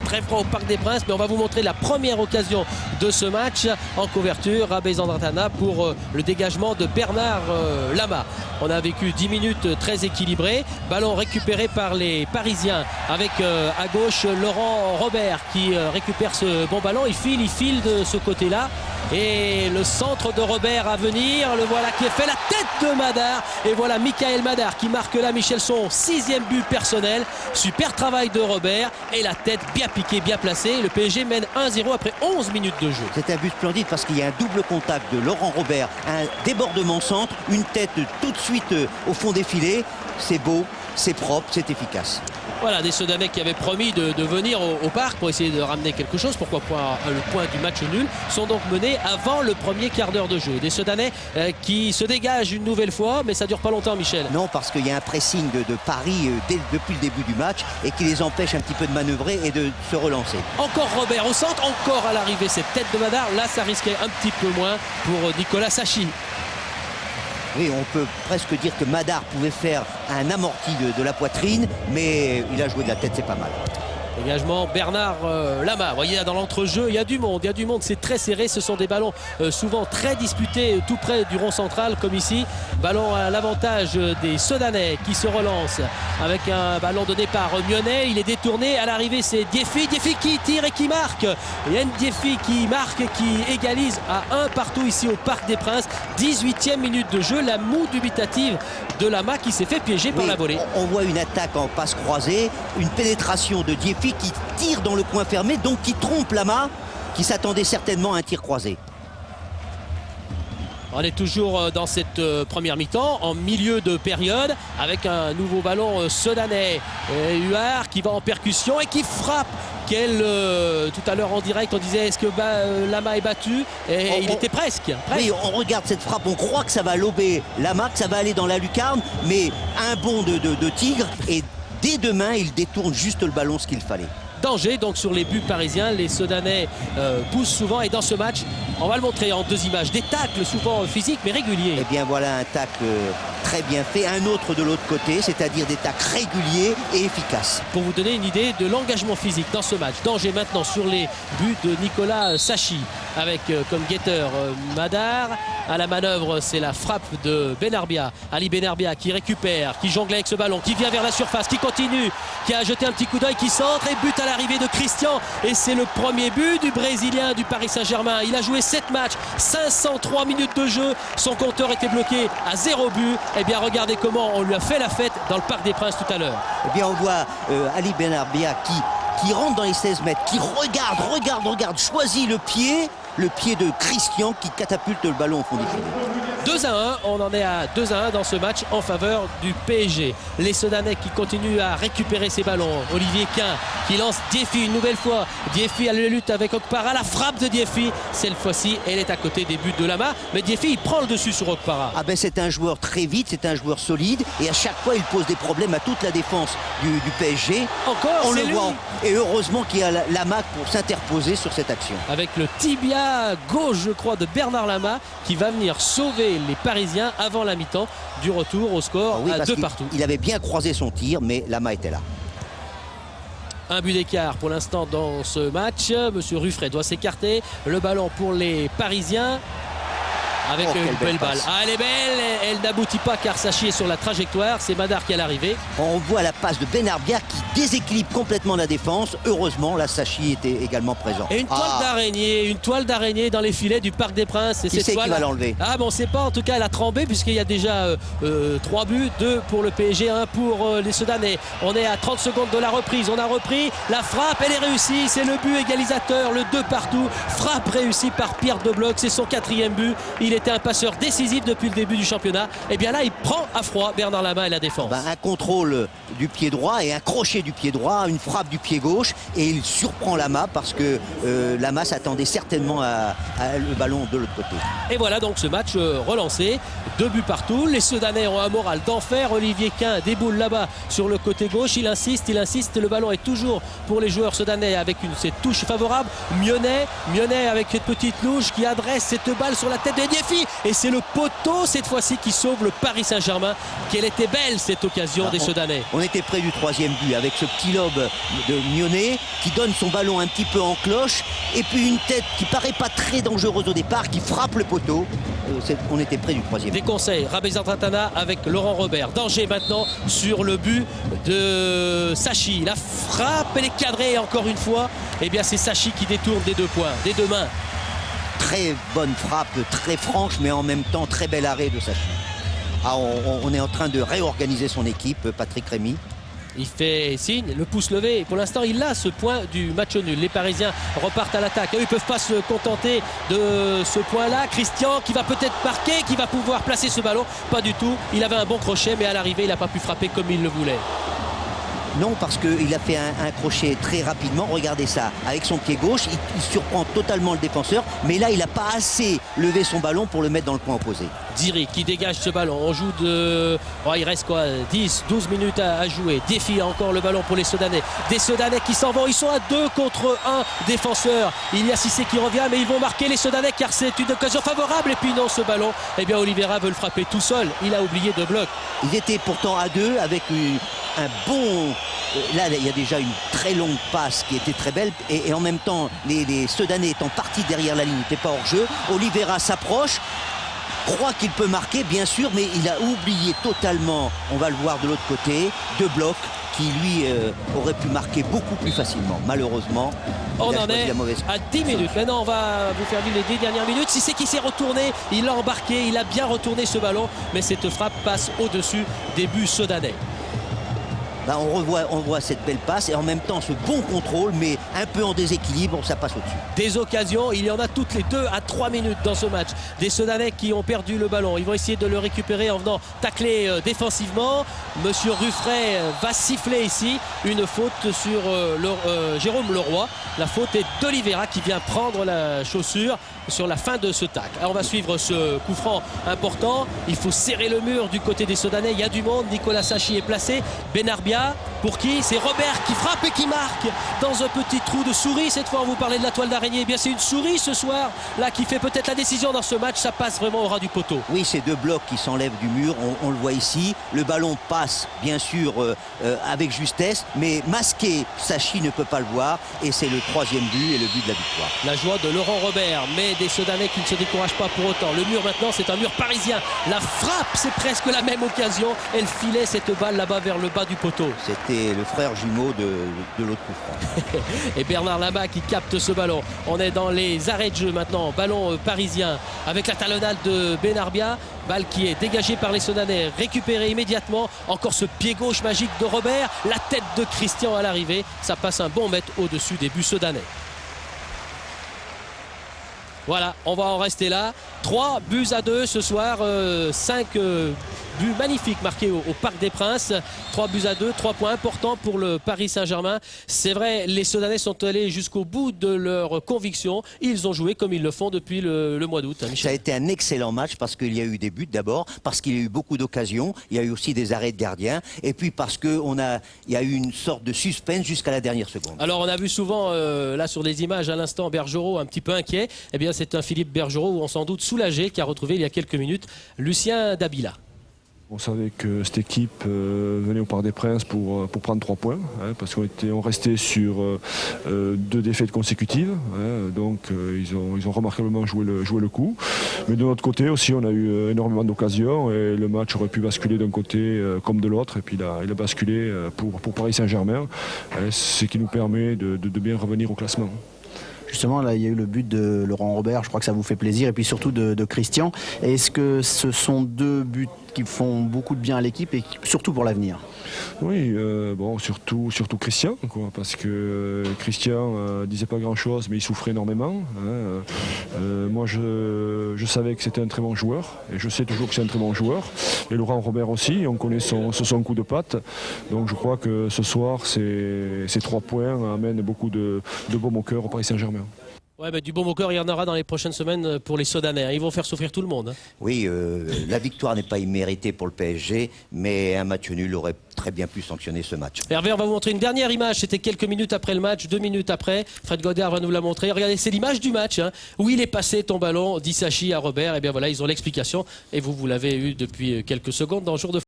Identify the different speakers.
Speaker 1: très froid au Parc des Princes, mais on va vous montrer la première occasion de ce match en couverture. Rabé Zandratana pour le dégagement de Bernard Lama. On a vécu 10 minutes très équilibrées. Ballon récupéré par les Parisiens avec à gauche Laurent Robert qui récupère ce bon ballon. Il file de ce côté-là. Et le centre de Robert à venir, le voilà qui est fait, la tête de Madar. Et voilà Michael Madar qui marque là, Michel, son 6e but personnel. Super travail de Robert et la tête bien piquée, bien placée. Le PSG mène 1-0 après 11 minutes de jeu.
Speaker 2: C'est un but splendide parce qu'il y a un double contact de Laurent Robert, un débordement centre, une tête tout de suite au fond des filets. C'est beau, c'est propre, c'est efficace.
Speaker 1: Voilà, des Sedanais qui avaient promis de venir au parc pour essayer de ramener quelque chose. Pourquoi pas le point du match nul, sont donc menés avant le premier quart d'heure de jeu. Des Sedanais qui se dégagent une nouvelle fois, mais ça dure pas longtemps, Michel.
Speaker 2: Non, parce qu'il y a un pressing de Paris depuis le début du match et qui les empêche un petit peu de manœuvrer et de se relancer.
Speaker 1: Encore Robert au centre, encore à l'arrivée cette tête de Madar. Là, ça risquait un petit peu moins pour Nicolas Sachi.
Speaker 2: Oui, on peut presque dire que Madar pouvait faire un amorti de la poitrine, mais il a joué de la tête, c'est pas mal.
Speaker 1: Dégagement Bernard Lama. Vous voyez là dans l'entrejeu, il y a du monde, c'est très serré. Ce sont des ballons souvent très disputés tout près du rond central comme ici. Ballon à l'avantage des Sedanais qui se relancent avec un ballon donné par Mionnet. Il est détourné à l'arrivée, c'est Diefi qui tire et qui marque. Yann Diefi qui marque, qui égalise à 1 partout ici au Parc des Princes. 18e minute de jeu, la moue dubitative de Lama qui s'est fait piéger par la volée.
Speaker 2: On voit une attaque en passe croisée, une pénétration de Diefi qui tire dans le coin fermé, donc qui trompe Lama, qui s'attendait certainement à un tir croisé.
Speaker 1: On est toujours dans cette première mi-temps, en milieu de période, avec un nouveau ballon sedanais. Huard qui va en percussion et qui frappe. Tout à l'heure en direct, on disait est-ce que Lama est battu, et il était presque.
Speaker 2: Oui, on regarde cette frappe, on croit que ça va lober Lama, que ça va aller dans la lucarne, mais un bond de tigre, et dès demain, il détourne juste le ballon, ce qu'il fallait.
Speaker 1: Danger donc sur les buts parisiens, les Sedanais poussent souvent, et dans ce match, on va le montrer en 2 images, des tacles souvent physiques mais réguliers.
Speaker 2: Et bien voilà un tacle très bien fait, un autre de l'autre côté, c'est-à-dire des tacles réguliers et efficaces.
Speaker 1: Pour vous donner une idée de l'engagement physique dans ce match, danger maintenant sur les buts de Nicolas Sachi avec comme guetteur Madar. À la manœuvre, c'est la frappe de Benarbia, Ali Benarbia qui récupère, qui jongle avec ce ballon, qui vient vers la surface, qui continue, qui a jeté un petit coup d'œil, qui centre et but à l'arrivée de Christian. Et c'est le premier but du Brésilien du Paris Saint-Germain. Il a joué 7 matchs, 503 minutes de jeu. Son compteur était bloqué à 0 but. Et bien regardez comment on lui a fait la fête dans le Parc des Princes tout à l'heure.
Speaker 2: Et bien on voit Ali Benarbia qui rentre dans les 16 mètres, qui regarde, choisit le pied de Christian qui catapulte le ballon au fond du filet.
Speaker 1: 2-1, on en est à 2-1 dans ce match en faveur du PSG. Les Sedanais qui continuent à récupérer ces ballons. Olivier Quin qui lance Diefi une nouvelle fois. Diefi à la lutte avec Okpara. La frappe de Diefi, cette fois-ci, elle est à côté des buts de Lama. Mais Diefi, il prend le dessus sur Okpara.
Speaker 2: Ah ben c'est un joueur très vite, c'est un joueur solide. Et à chaque fois, il pose des problèmes à toute la défense du PSG.
Speaker 1: Encore,
Speaker 2: on le voit. Et heureusement qu'il y a Lama pour s'interposer sur cette action.
Speaker 1: Avec le tibia gauche, je crois, de Bernard Lama qui va venir sauver les Parisiens avant la mi-temps du retour au score à 2 partout.
Speaker 2: Il avait bien croisé son tir, mais Lama était là.
Speaker 1: Un but d'écart pour l'instant dans ce match. Monsieur Ruffray doit s'écarter. Le ballon pour les Parisiens. Avec une belle balle. Ah, elle est belle, elle n'aboutit pas car Sachi est sur la trajectoire. C'est Madar qui est à l'arrivée.
Speaker 2: On voit la passe de Benarbia qui déséquilibre complètement la défense. Heureusement, la Sachi était également présent.
Speaker 1: Et une toile d'araignée dans les filets du Parc des Princes. Et
Speaker 2: qui c'est qui va l'enlever?
Speaker 1: Ah bon, on ne sait pas. En tout cas, elle a trempé puisqu'il y a déjà 3 buts, 2 pour le PSG, 1 pour les Sedanais. On est à 30 secondes de la reprise. On a repris. La frappe, elle est réussie. C'est le but égalisateur, le 2 partout. Frappe réussie par Pierre Debloc. C'est son 4e but. Il était un passeur décisif depuis le début du championnat. Et bien là, il prend à froid Bernard Lama et la défense.
Speaker 2: Un contrôle du pied droit et un crochet du pied droit, une frappe du pied gauche, et il surprend Lama parce que Lama s'attendait certainement à le ballon de l'autre côté.
Speaker 1: Et voilà donc ce match relancé. 2 buts partout. Les Sedanais ont un moral d'enfer. Olivier Quin déboule là-bas sur le côté gauche. Il insiste. Le ballon est toujours pour les joueurs sedanais avec cette touche favorable. Mionnet avec cette petite louche qui adresse cette balle sur la tête de Diefi. défie et c'est le poteau cette fois-ci qui sauve le Paris Saint-Germain. Quelle était belle cette occasion des Sedanais.
Speaker 2: On était près du troisième but avec ce petit lob de Mionnet qui donne son ballon un petit peu en cloche et puis une tête qui paraît pas très dangereuse au départ qui frappe le poteau. On était près du troisième.
Speaker 1: Des conseils, Rabé Zantratana avec Laurent Robert. Danger maintenant sur le but de Sachi. La frappe, elle est cadrée encore une fois. Eh bien c'est Sachi qui détourne des 2 points, des 2 mains.
Speaker 2: Très bonne frappe, très franche, mais en même temps très bel arrêt de Sachi. Ah, on est en train de réorganiser son équipe, Patrick Rémy.
Speaker 1: Il fait signe, le pouce levé. Pour l'instant, il a ce point du match nul. Les Parisiens repartent à l'attaque. Ils ne peuvent pas se contenter de ce point-là. Christian qui va peut-être marquer, qui va pouvoir placer ce ballon. Pas du tout. Il avait un bon crochet, mais à l'arrivée, il n'a pas pu frapper comme il le voulait.
Speaker 2: Non, parce qu'il a fait un crochet très rapidement. Regardez ça, avec son pied gauche, il surprend totalement le défenseur. Mais là, il n'a pas assez levé son ballon pour le mettre dans le coin opposé.
Speaker 1: Diri qui dégage ce ballon. On joue de... Oh, il reste quoi 10, 12 minutes à jouer. Défie encore le ballon pour les Sedanais. Des Sedanais qui s'en vont. Ils sont à 2 contre 1 défenseurs. Il y a Cissé qui revient, mais ils vont marquer les Sedanais car c'est une occasion favorable. Et puis non, ce ballon, eh bien Oliveira veut le frapper tout seul. Il a oublié de bloc.
Speaker 2: Ils étaient pourtant à 2 avec un bon... Là, il y a déjà une très longue passe qui était très belle. Et en même temps, les Sedanais étant partis derrière la ligne, n'étaient pas hors jeu. Oliveira s'approche. Croit qu'il peut marquer, bien sûr, mais il a oublié totalement, on va le voir de l'autre côté, 2 blocs qui lui aurait pu marquer beaucoup plus facilement. Malheureusement,
Speaker 1: on en est à 10 minutes. Maintenant, on va vous faire vivre les 10 dernières minutes. Si c'est qui s'est retourné, il l'a embarqué, il a bien retourné ce ballon, mais cette frappe passe au-dessus des buts Sedanais.
Speaker 2: Là, on voit cette belle passe et en même temps ce bon contrôle, mais un peu en déséquilibre, ça passe au-dessus.
Speaker 1: Des occasions, il y en a toutes les 2 à 3 minutes dans ce match. Des Sedanais qui ont perdu le ballon. Ils vont essayer de le récupérer en venant tacler défensivement. Monsieur Ruffray va siffler ici une faute sur Jérôme Leroy. La faute est d'Oliveira qui vient prendre la chaussure sur la fin de ce tacle. Alors on va suivre ce coup franc important. Il faut serrer le mur du côté des Sedanais. Il y a du monde. Nicolas Sachi est placé. Benarbia, pour qui? C'est Robert qui frappe et qui marque dans un petit trou de souris. Cette fois, on vous parlait de la toile d'araignée. Eh bien, c'est une souris ce soir là qui fait peut-être la décision dans ce match. Ça passe vraiment au ras du poteau.
Speaker 2: Oui, c'est 2 blocs qui s'enlèvent du mur. On le voit ici. Le ballon passe, bien sûr, avec justesse, mais masqué, Sachi ne peut pas le voir. Et c'est le 3e but et le but de la victoire.
Speaker 1: La joie de Laurent Robert, mais des Sedanais qui ne se découragent pas pour autant. Le mur maintenant, c'est un mur parisien. La frappe, c'est presque la même occasion. Elle filait cette balle là-bas vers le bas du poteau.
Speaker 2: C'était le frère jumeau de l'autre coup franc.
Speaker 1: Et Bernard Lama qui capte ce ballon. On est dans les arrêts de jeu maintenant. Ballon parisien avec la talonnade de Benarbia. Balle qui est dégagée par les Sedanais. Récupérée immédiatement. Encore ce pied gauche magique de Robert. La tête de Christian à l'arrivée. Ça passe un bon mètre au-dessus des buts Sedanais. Voilà, on va en rester là. 3 buts à 2 ce soir. 5 buts magnifiques marqués au Parc des Princes. 3 buts à 2, 3 points importants pour le Paris Saint-Germain. C'est vrai, les Sedanais sont allés jusqu'au bout de leur conviction. Ils ont joué comme ils le font depuis le mois d'août. Hein,
Speaker 2: ça a été un excellent match parce qu'il y a eu des buts d'abord, parce qu'il y a eu beaucoup d'occasions. Il y a eu aussi des arrêts de gardiens. Et puis parce qu'il y a eu une sorte de suspense jusqu'à la dernière seconde.
Speaker 1: Alors on a vu souvent, là sur les images à l'instant, Bergerot un petit peu inquiet. Eh bien c'est un Philippe Bergerot, on s'en doute soulagé, qui a retrouvé il y a quelques minutes Lucien Dabila.
Speaker 3: On savait que cette équipe venait au Parc des Princes pour prendre 3 points, hein, parce qu'on restait sur 2 défaites consécutives, hein, donc ils ont remarquablement joué le coup. Mais de notre côté aussi, on a eu énormément d'occasions et le match aurait pu basculer d'un côté comme de l'autre. Et puis il a basculé pour Paris Saint-Germain, hein, ce qui nous permet de bien revenir au classement.
Speaker 4: Justement, là, il y a eu le but de Laurent Robert, je crois que ça vous fait plaisir, et puis surtout de Christian. Est-ce que ce sont 2 buts qui font beaucoup de bien à l'équipe et surtout pour l'avenir?
Speaker 3: Oui, bon, surtout Christian, quoi, parce que Christian disait pas grand-chose, mais il souffrait énormément. Hein. Moi, je savais que c'était un très bon joueur, et je sais toujours que c'est un très bon joueur. Et Laurent Robert aussi, on connaît son coup de patte. Donc je crois que ce soir, ces 3 points amènent beaucoup de baume au cœur au Paris Saint-Germain.
Speaker 1: Ouais, mais du bon moqueur, il y en aura dans les prochaines semaines pour les Sodanais, hein. Ils vont faire souffrir tout le monde, hein.
Speaker 2: Oui, la victoire n'est pas imméritée pour le PSG, mais un match nul aurait très bien pu sanctionner ce match.
Speaker 1: Hervé, on va vous montrer une dernière image. C'était quelques minutes après le match, 2 minutes après. Fred Godard va nous la montrer. Regardez, c'est l'image du match, hein, où il est passé ton ballon d'Issachi à Robert. Et bien voilà, ils ont l'explication. Et vous l'avez eu depuis quelques secondes dans le jour de